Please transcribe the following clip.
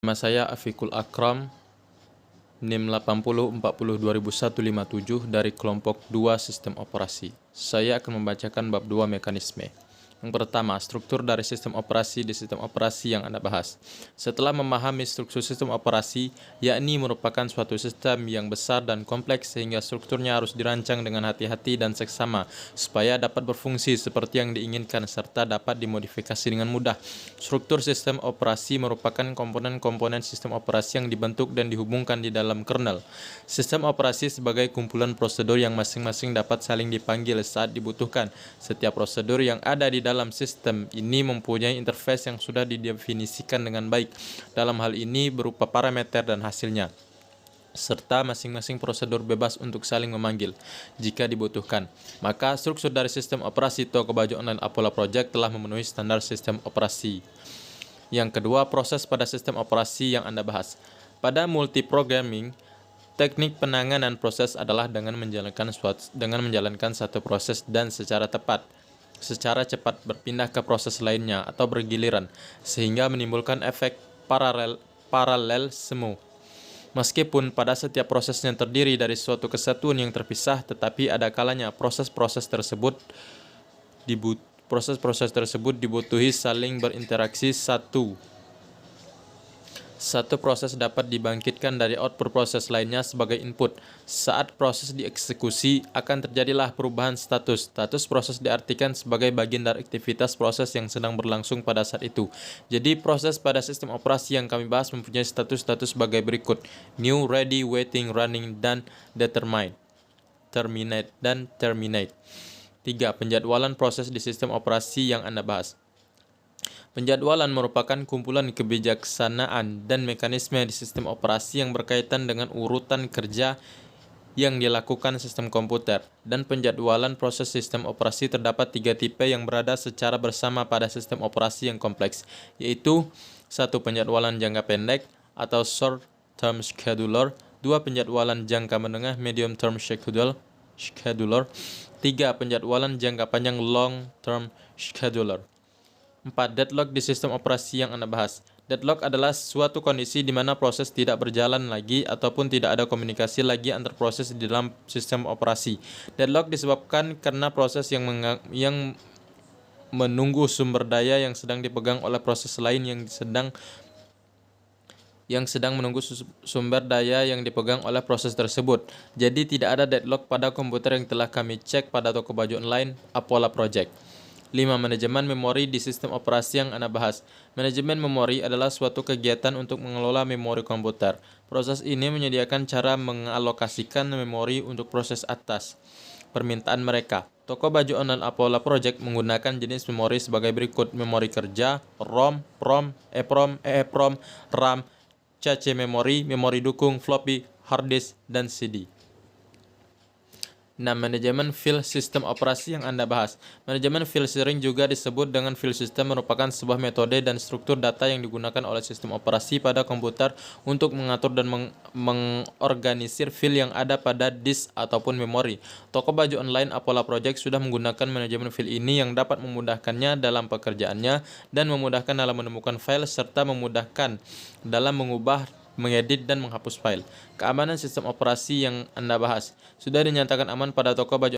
Nama saya Afikul Akram, NIM 8040200157 dari kelompok 2 sistem operasi. Saya akan membacakan bab 2 mekanisme. Yang pertama, struktur dari sistem operasi di sistem operasi yang Anda bahas. Setelah memahami struktur sistem operasi, yakni merupakan suatu sistem yang besar dan kompleks sehingga strukturnya harus dirancang dengan hati-hati dan seksama supaya dapat berfungsi seperti yang diinginkan serta dapat dimodifikasi dengan mudah. Struktur sistem operasi merupakan komponen-komponen sistem operasi yang dibentuk dan dihubungkan di dalam kernel. Sistem operasi sebagai kumpulan prosedur yang masing-masing dapat saling dipanggil saat dibutuhkan. Setiap prosedur yang ada di dalam sistem ini mempunyai interface yang sudah didefinisikan dengan baik, dalam hal ini berupa parameter dan hasilnya, serta masing-masing prosedur bebas untuk saling memanggil jika dibutuhkan. Maka struktur dari sistem operasi toko baju online Apollo Project telah memenuhi standar sistem operasi. Yang kedua, proses pada sistem operasi yang Anda bahas. Pada multiprogramming, teknik penanganan proses adalah dengan menjalankan satu proses dan secara cepat berpindah ke proses lainnya atau bergiliran, sehingga menimbulkan efek paralel-semu. Meskipun pada setiap prosesnya terdiri dari suatu kesatuan yang terpisah, tetapi ada kalanya proses-proses tersebut dibutuhi saling berinteraksi. Satu proses dapat dibangkitkan dari output proses lainnya sebagai input. Saat proses dieksekusi, akan terjadilah perubahan status. Status proses diartikan sebagai bagian dari aktivitas proses yang sedang berlangsung pada saat itu. Jadi, proses pada sistem operasi yang kami bahas mempunyai status-status sebagai berikut: new, ready, waiting, running, dan determine, terminate, dan terminate. 3. Penjadwalan proses di sistem operasi yang Anda bahas. Penjadwalan merupakan kumpulan kebijaksanaan dan mekanisme di sistem operasi yang berkaitan dengan urutan kerja yang dilakukan sistem komputer. Dan penjadwalan proses sistem operasi terdapat 3 tipe yang berada secara bersama pada sistem operasi yang kompleks, yaitu 1. Penjadwalan jangka pendek atau short term scheduler, 2. Penjadwalan jangka menengah medium term scheduler, 3. Penjadwalan jangka panjang long term scheduler. 4. Deadlock di sistem operasi yang Anda bahas. Deadlock adalah suatu kondisi di mana proses tidak berjalan lagi ataupun tidak ada komunikasi lagi antar proses di dalam sistem operasi. Deadlock disebabkan karena proses yang menunggu sumber daya yang sedang dipegang oleh proses lain yang sedang menunggu sumber daya yang dipegang oleh proses tersebut. Jadi tidak ada deadlock pada komputer yang telah kami cek pada toko baju online Apollo Project. 5. Manajemen memori di sistem operasi yang Anda bahas. Manajemen memori adalah suatu kegiatan untuk mengelola memori komputer. Proses ini menyediakan cara mengalokasikan memori untuk proses atas permintaan mereka. Toko baju online Apollo Project menggunakan jenis memori sebagai berikut: memori kerja, ROM, PROM, EEPROM, RAM, cache memori, memori dukung, floppy, hard disk, dan CD. 6. Manajemen file sistem operasi yang Anda bahas. Manajemen file sharing juga disebut dengan file system, merupakan sebuah metode dan struktur data yang digunakan oleh sistem operasi pada komputer untuk mengatur dan mengorganisir file yang ada pada disk ataupun memori. Toko baju online Apollo Project sudah menggunakan manajemen file ini yang dapat memudahkannya dalam pekerjaannya dan memudahkan dalam menemukan file serta memudahkan dalam mengubah, mengedit, dan menghapus file. Keamanan sistem operasi yang Anda bahas. Sudah dinyatakan aman pada toko baju